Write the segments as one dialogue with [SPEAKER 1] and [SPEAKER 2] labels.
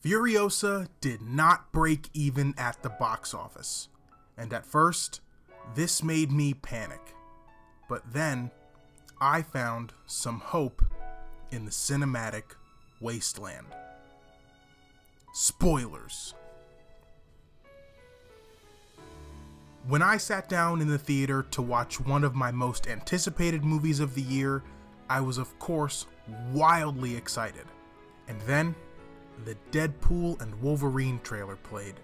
[SPEAKER 1] Furiosa did not break even at the box office, and at first, this made me panic. But then, I found some hope in the cinematic Wasteland. Spoilers. When I sat down in the theater to watch one of my most anticipated movies of the year, I was of course wildly excited. And then, the Deadpool and Wolverine trailer played.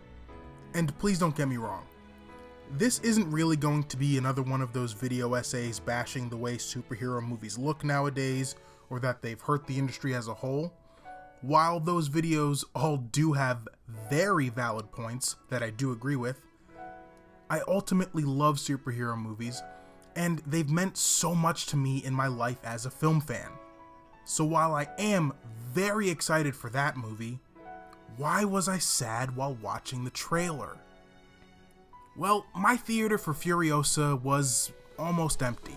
[SPEAKER 1] And please don't get me wrong, this isn't really going to be another one of those video essays bashing the way superhero movies look nowadays, or that they've hurt the industry as a whole. While those videos all do have very valid points that I do agree with, I ultimately love superhero movies, and they've meant so much to me in my life as a film fan. So while I am very excited for that movie, why was I sad while watching the trailer? Well, my theater for Furiosa was almost empty.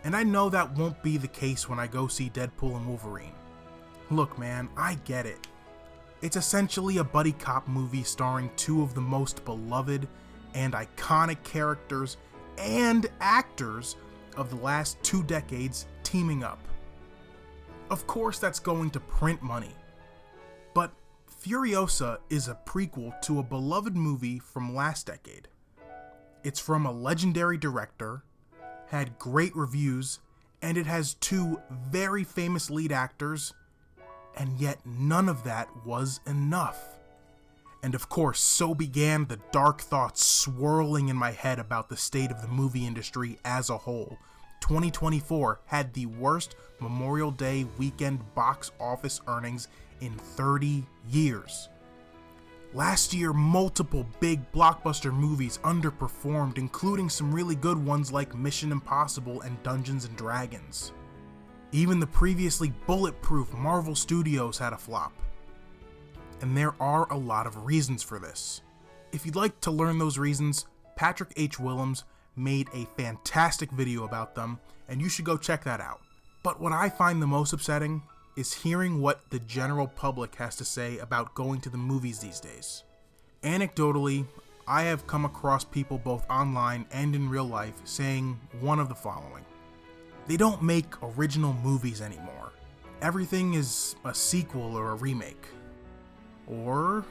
[SPEAKER 1] And I know that won't be the case when I go see Deadpool and Wolverine. Look man, I get it. It's essentially a buddy cop movie starring two of the most beloved and iconic characters and actors of the last 2 decades teaming up. Of course that's going to print money, but Furiosa is a prequel to a beloved movie from last decade. It's from a legendary director, had great reviews, and it has 2 very famous lead actors, and yet none of that was enough. And of course, so began the dark thoughts swirling in my head about the state of the movie industry as a whole. 2024 had the worst Memorial Day weekend box office earnings in 30 years. Last year, multiple big blockbuster movies underperformed, including some really good ones like Mission Impossible and Dungeons & Dragons. Even the previously bulletproof Marvel Studios had a flop. And there are a lot of reasons for this. If you'd like to learn those reasons, Patrick H. Willems made a fantastic video about them, and you should go check that out. But what I find the most upsetting is hearing what the general public has to say about going to the movies these days. Anecdotally, I have come across people both online and in real life saying one of the following. They don't make original movies anymore. Everything is a sequel or a remake. Or,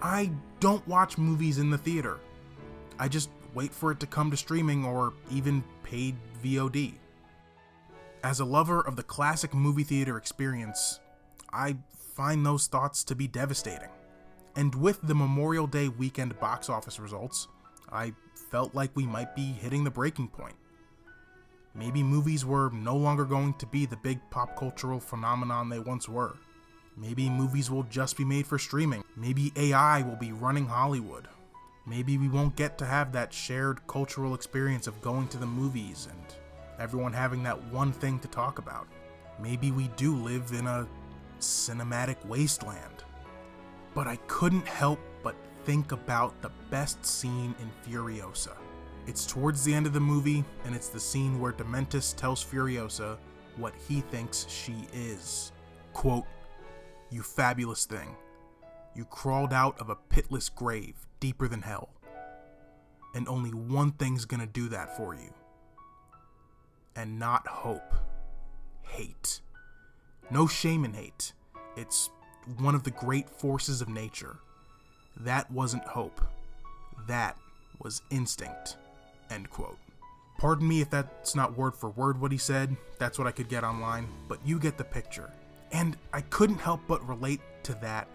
[SPEAKER 1] I don't watch movies in the theater. I just wait for it to come to streaming or even paid VOD. As a lover of the classic movie theater experience, I find those thoughts to be devastating. And with the Memorial Day weekend box office results, I felt like we might be hitting the breaking point. Maybe movies were no longer going to be the big pop cultural phenomenon they once were. Maybe movies will just be made for streaming. Maybe AI will be running Hollywood. Maybe we won't get to have that shared cultural experience of going to the movies and everyone having that one thing to talk about. Maybe we do live in a cinematic wasteland. But I couldn't help but think about the best scene in Furiosa. It's towards the end of the movie, and it's the scene where Dementus tells Furiosa what he thinks she is. Quote, "You fabulous thing. You crawled out of a pitless grave deeper than hell. And only one thing's gonna do that for you. And not hope. Hate. No shame in hate. It's one of the great forces of nature. That wasn't hope. That was instinct." End quote. Pardon me if that's not word for word what he said. That's what I could get online, but you get the picture. And I couldn't help but relate to that.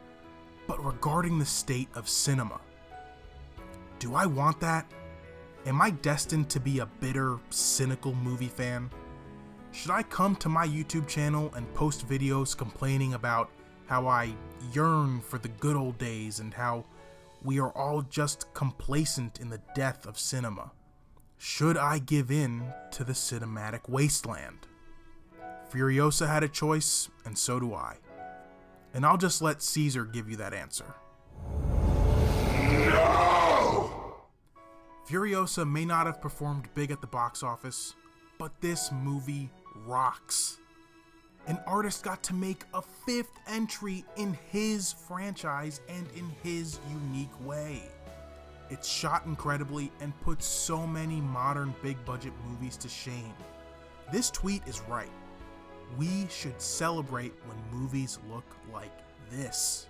[SPEAKER 1] But regarding the state of cinema, do I want that? Am I destined to be a bitter, cynical movie fan? Should I come to my YouTube channel and post videos complaining about how I yearn for the good old days and how we are all just complacent in the death of cinema? Should I give in to the cinematic wasteland? Furiosa had a choice, and so do I. And I'll just let Caesar give you that answer. No! Furiosa may not have performed big at the box office, but this movie rocks. An artist got to make a 5th entry in his franchise and in his unique way. It's shot incredibly and puts so many modern big budget movies to shame. This tweet is right. We should celebrate when movies look like this.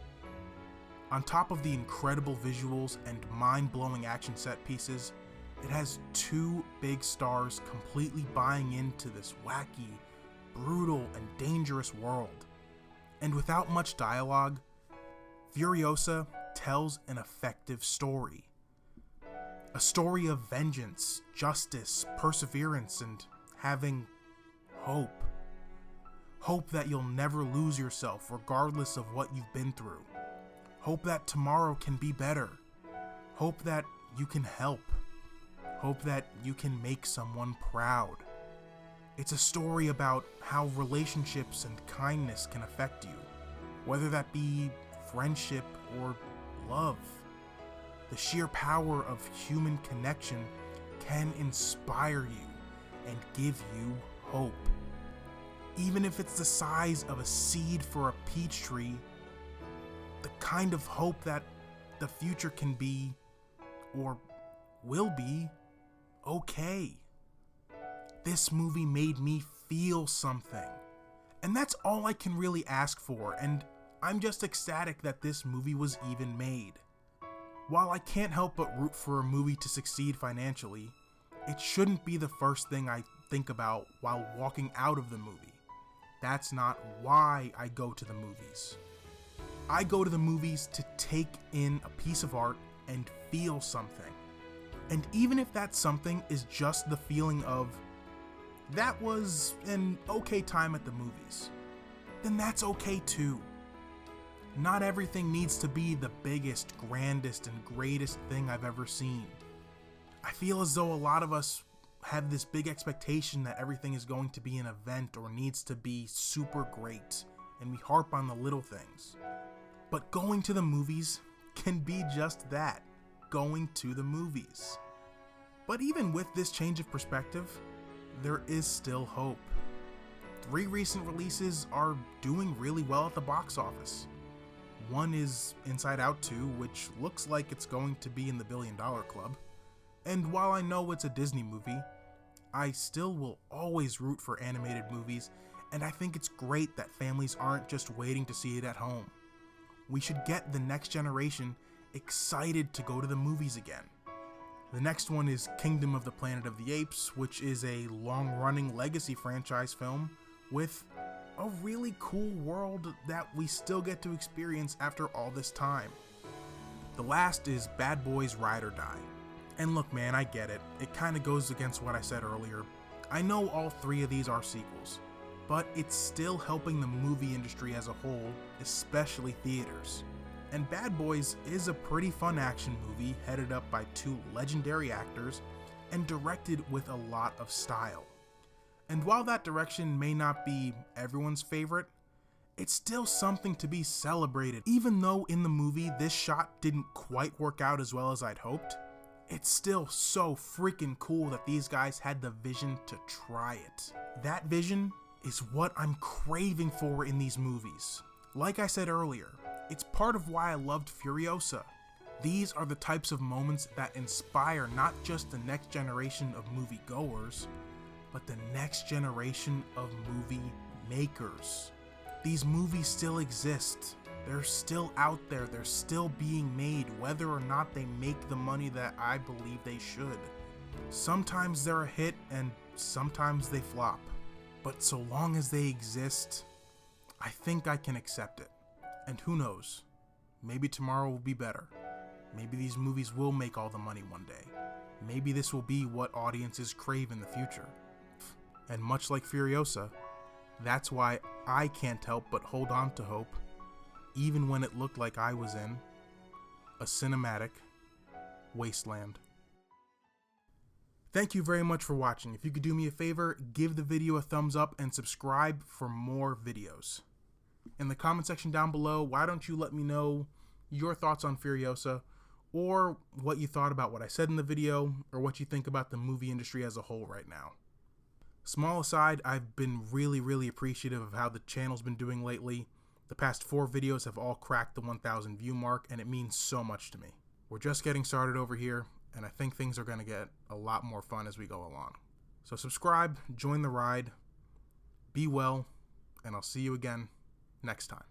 [SPEAKER 1] On top of the incredible visuals and mind-blowing action set pieces, it has 2 big stars completely buying into this wacky, brutal, and dangerous world. And without much dialogue, Furiosa tells an effective story. A story of vengeance, justice, perseverance, and having hope. Hope that you'll never lose yourself regardless of what you've been through. Hope that tomorrow can be better. Hope that you can help. Hope that you can make someone proud. It's a story about how relationships and kindness can affect you, whether that be friendship or love. The sheer power of human connection can inspire you and give you hope. Even if it's the size of a seed for a peach tree, the kind of hope that the future can be, or will be, okay. This movie made me feel something. And that's all I can really ask for, and I'm just ecstatic that this movie was even made. While I can't help but root for a movie to succeed financially, it shouldn't be the first thing I think about while walking out of the movie. That's not why I go to the movies. I go to the movies to take in a piece of art and feel something. And even if that something is just the feeling of, that was an okay time at the movies, then that's okay too. Not everything needs to be the biggest, grandest, and greatest thing I've ever seen. I feel as though a lot of us have this big expectation that everything is going to be an event or needs to be super great, and we harp on the little things. But going to the movies can be just that, going to the movies. But even with this change of perspective, there is still hope. 3 recent releases are doing really well at the box office. One is Inside Out 2, which looks like it's going to be in the $1 billion club. And while I know it's a Disney movie, I still will always root for animated movies, and I think it's great that families aren't just waiting to see it at home. We should get the next generation excited to go to the movies again. The next one is Kingdom of the Planet of the Apes, which is a long-running legacy franchise film with a really cool world that we still get to experience after all this time. The last is Bad Boys Ride or Die. And look man, I get it. It kind of goes against what I said earlier. I know all 3 of these are sequels, but it's still helping the movie industry as a whole, especially theaters. And Bad Boys is a pretty fun action movie headed up by 2 legendary actors and directed with a lot of style. And while that direction may not be everyone's favorite, it's still something to be celebrated. Even though in the movie this shot didn't quite work out as well as I'd hoped, it's still so freaking cool that these guys had the vision to try it. That vision is what I'm craving for in these movies. Like I said earlier, it's part of why I loved Furiosa. These are the types of moments that inspire not just the next generation of moviegoers, but the next generation of movie makers. These movies still exist. They're still out there. They're still being made, whether or not they make the money that I believe they should. Sometimes they're a hit and sometimes they flop. But so long as they exist, I think I can accept it. And who knows, maybe tomorrow will be better. Maybe these movies will make all the money one day. Maybe this will be what audiences crave in the future. And much like Furiosa, that's why I can't help but hold on to hope, even when it looked like I was in a cinematic wasteland. Thank you very much for watching. If you could do me a favor, give the video a thumbs up and subscribe for more videos. In the comment section down below, why don't you let me know your thoughts on Furiosa, or what you thought about what I said in the video, or what you think about the movie industry as a whole right now. Small aside, I've been really appreciative of how the channel's been doing lately. The past 4 videos have all cracked the 1,000 view mark, and it means so much to me. We're just getting started over here, and I think things are going to get a lot more fun as we go along. So subscribe, join the ride, be well, and I'll see you again next time.